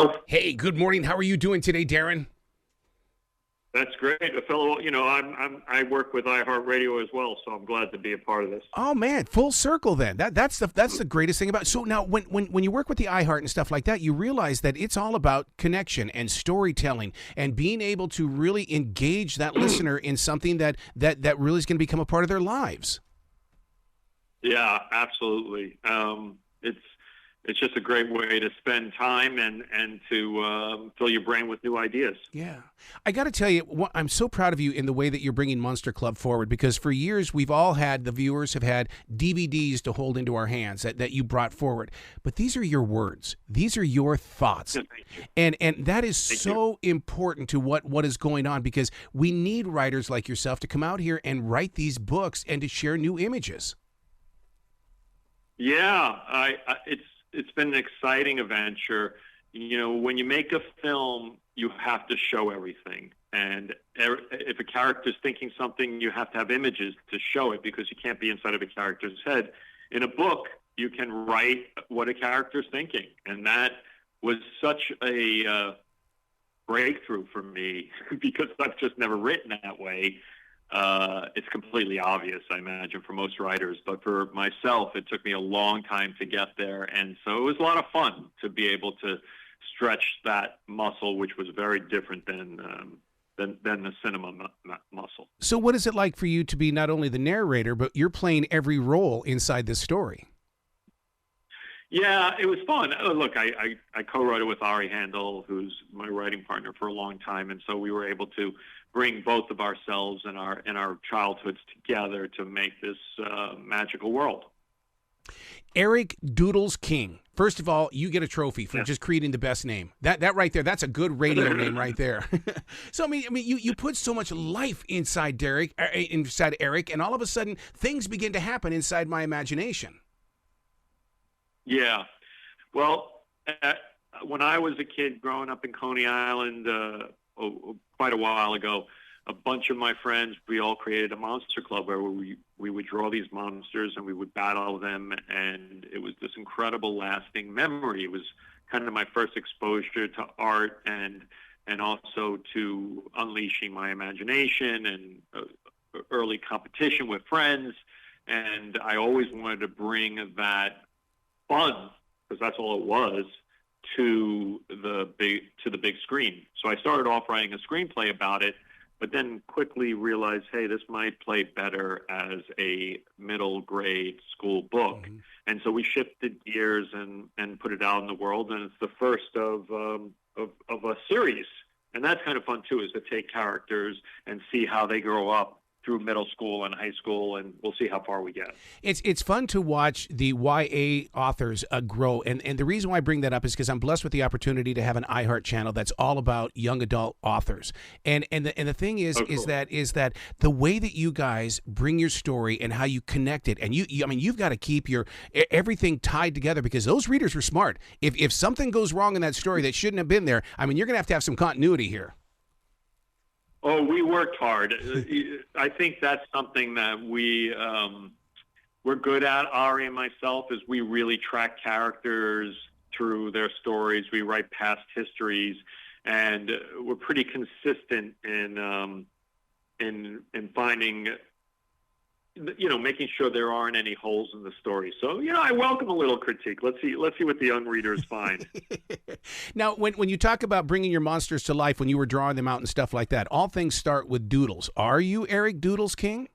Ralph. Hey, good morning. How are you doing today, Darren? That's great. A fellow, I work with iHeartRadio as well, so I'm glad to be a part of this. Oh man, full circle then. That's the greatest thing about it. So now when you work with the iHeart and stuff like that, you realize that it's all about connection and storytelling and being able to really engage that listener in something that really is going to become a part of their lives. Yeah, absolutely. It's just a great way to spend time and to fill your brain with new ideas. Yeah. I got to tell you, I'm so proud of you in the way that you're bringing Monster Club forward, because for years we've all had, the viewers have had DVDs to hold into our hands that you brought forward. But these are your words. These are your thoughts. Yeah, thank you. And that is so important to what is going on, because we need writers like yourself to come out here and write these books and to share new images. Yeah, it's been an exciting adventure. When you make a film, you have to show everything. And if a character's thinking something, you have to have images to show it, because you can't be inside of a character's head. In a book, you can write what a character's thinking. And that was such a breakthrough for me because I've just never written that way. It's completely obvious, I imagine, for most writers. But for myself, it took me a long time to get there. And so it was a lot of fun to be able to stretch that muscle, which was very different than the cinema muscle. So what is it like for you to be not only the narrator, but you're playing every role inside this story? Yeah, it was fun. Look, I co-wrote it with Ari Handel, who's my writing partner for a long time. And so we were able to bring both of ourselves and our childhoods together to make this magical world. Eric Doodles King. First of all, you get a trophy for just creating the best name. That right there, that's a good radio name right there. So I mean, you put so much life inside Eric, and all of a sudden things begin to happen inside my imagination. Yeah. Well, when I was a kid growing up in Coney Island, quite a while ago, a bunch of my friends, we all created a monster club where we would draw these monsters and we would battle them, and it was this incredible lasting memory. It was kind of my first exposure to art and also to unleashing my imagination and early competition with friends. And I always wanted to bring that fun, because that's all it was, to the big screen. So I started off writing a screenplay about it, but then quickly realized, hey, this might play better as a middle grade school book. Mm-hmm. And so we shifted gears and put it out in the world, and it's the first of a series. And that's kind of fun too, is to take characters and see how they grow up through middle school and high school, and we'll see how far we get. It's fun to watch the YA authors grow, and the reason why I bring that up is because I'm blessed with the opportunity to have an iHeart channel that's all about young adult authors, and the thing is, oh, cool. is that the way that you guys bring your story and how you connect it, and you've got to keep your everything tied together, because those readers are smart. If something goes wrong in that story that shouldn't have been there, I mean, you're going to have some continuity here. Oh, we worked hard. I think that's something that we're good at, Ari and myself, is we really track characters through their stories. We write past histories, and we're pretty consistent in finding, making sure there aren't any holes in the story. So, I welcome a little critique. Let's see what the young readers find. Now, when you talk about bringing your monsters to life, when you were drawing them out and stuff like that, all things start with Doodles. Are you Eric Doodles King?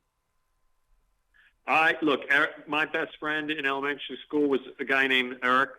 Look, Eric, my best friend in elementary school was a guy named Eric,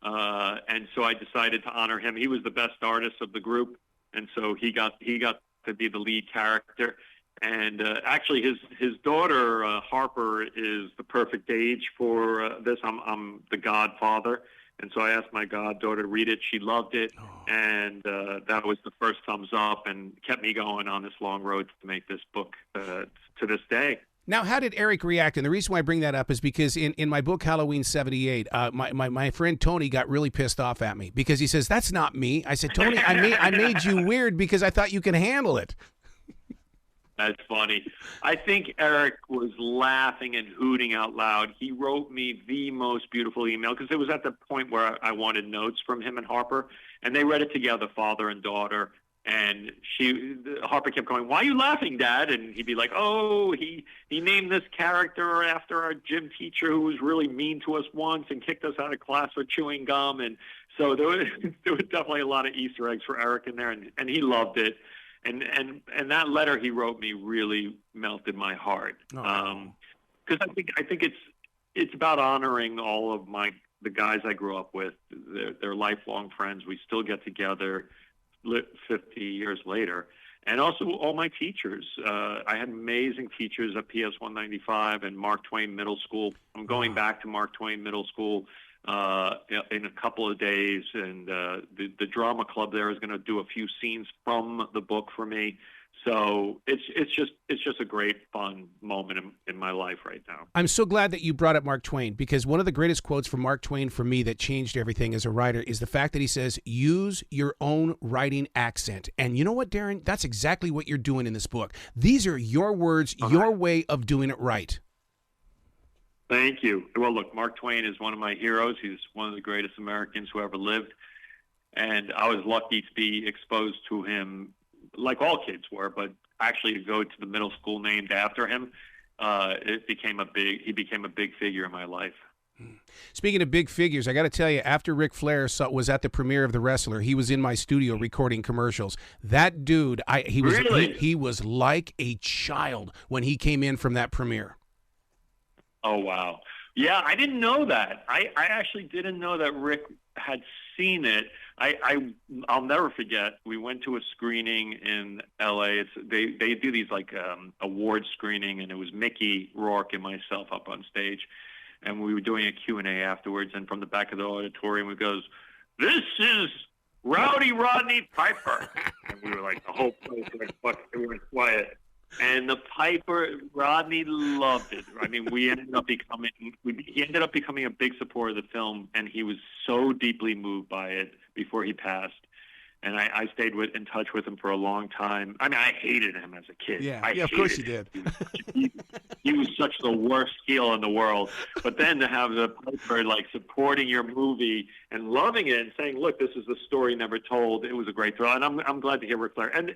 and so I decided to honor him. He was the best artist of the group, and so he got to be the lead character. And actually, his daughter Harper is the perfect age for this. I'm the godfather, and so I asked my goddaughter to read it. She loved it, and that was the first thumbs up, and kept me going on this long road to make this book to this day. Now, how did Eric react? And the reason why I bring that up is because in my book, Halloween 78, my friend Tony got really pissed off at me because he says, "That's not me." I said, "Tony, I made you weird because I thought you could handle it." That's funny. I think Eric was laughing and hooting out loud. He wrote me the most beautiful email because it was at the point where I wanted notes from him and Harper, and they read it together, father and daughter. And Harper kept going, "Why are you laughing, Dad?" And he'd be like, "Oh, he named this character after our gym teacher who was really mean to us once and kicked us out of class for chewing gum." And so there was definitely a lot of Easter eggs for Eric in there, and he loved it. And that letter he wrote me really melted my heart. Because I think it's about honoring all of the guys I grew up with. They're lifelong friends. We still get together 50 years later. And also all my teachers. I had amazing teachers at PS 195 and Mark Twain Middle School. I'm going back to Mark Twain Middle School in a couple of days, and the drama club there is going to do a few scenes from the book for me. So it's just a great fun moment in my life right now. I'm so glad that you brought up Mark Twain, because one of the greatest quotes from Mark Twain for me that changed everything as a writer is the fact that he says, "Use your own writing accent." And you know what, Darren? That's exactly what you're doing in this book. These are your words, your way of doing it right. Thank you. Well, look, Mark Twain is one of my heroes. He's one of the greatest Americans who ever lived. And I was lucky to be exposed to him like all kids were, but actually to go to the middle school named after him, he became a big figure in my life. Speaking of big figures, I got to tell you, after Ric Flair was at the premiere of The Wrestler, he was in my studio recording commercials. That dude, he was like a child when he came in from that premiere. Oh, wow. Yeah, I didn't know that. I actually didn't know that Rick had seen it. I'll never forget. We went to a screening in L.A. They do these like award screening, and it was Mickey Rourke and myself up on stage, and we were doing a Q&A afterwards. And from the back of the auditorium, it goes, "This is Rowdy Rodney Piper," and we were like, the whole place was like, "Fuck, everyone's quiet." And the Piper, Rodney loved it. I mean, he ended up becoming a big supporter of the film, and he was so deeply moved by it before he passed. And I stayed in touch with him for a long time. I mean, I hated him as a kid. Yeah, of course you did. He was such the worst heel in the world. But then to have the Piper like supporting your movie and loving it and saying, "Look, this is the story never told," it was a great thrill. And I'm glad to hear Ric Flair. And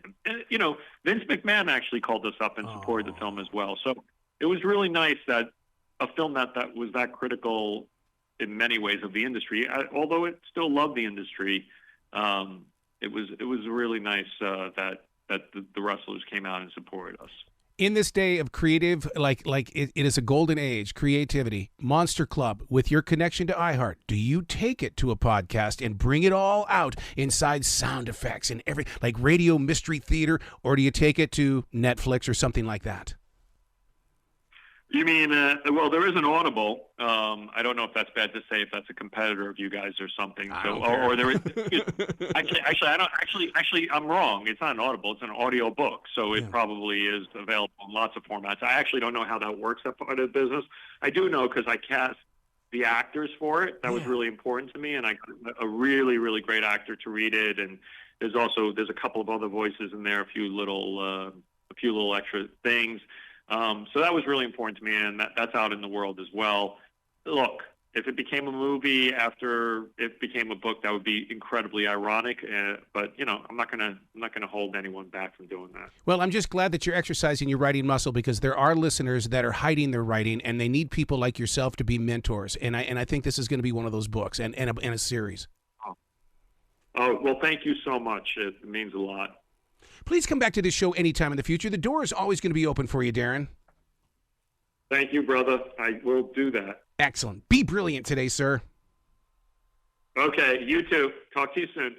you know, Vince McMahon actually called us up and supported the film as well. So it was really nice that a film that was that critical in many ways of the industry, although it still loved the industry. It was really nice that the wrestlers came out and supported us. In this day of creative, like it is a golden age, creativity, Monster Club, with your connection to iHeart, do you take it to a podcast and bring it all out inside sound effects and like radio mystery theater, or do you take it to Netflix or something like that? You mean, well, there is an Audible. I don't know if that's bad to say, if that's a competitor of you guys or something. So, or there is. Actually, I'm wrong. It's not an Audible. It's an audio book. So it probably is available in lots of formats. I actually don't know how that works, that part of the business. I do know because I cast the actors for it. That was really important to me, and I got a really, really great actor to read it. And there's a couple of other voices in there, a few little extra things. So that was really important to me, and that's out in the world as well. Look, if it became a movie after it became a book, that would be incredibly ironic. But you know, I'm not gonna hold anyone back from doing that. Well, I'm just glad that you're exercising your writing muscle, because there are listeners that are hiding their writing, and they need people like yourself to be mentors. And I think this is going to be one of those books and a series. Oh, well, thank you so much. It means a lot. Please come back to this show anytime in the future. The door is always going to be open for you, Darren. Thank you, brother. I will do that. Excellent. Be brilliant today, sir. Okay, you too. Talk to you soon.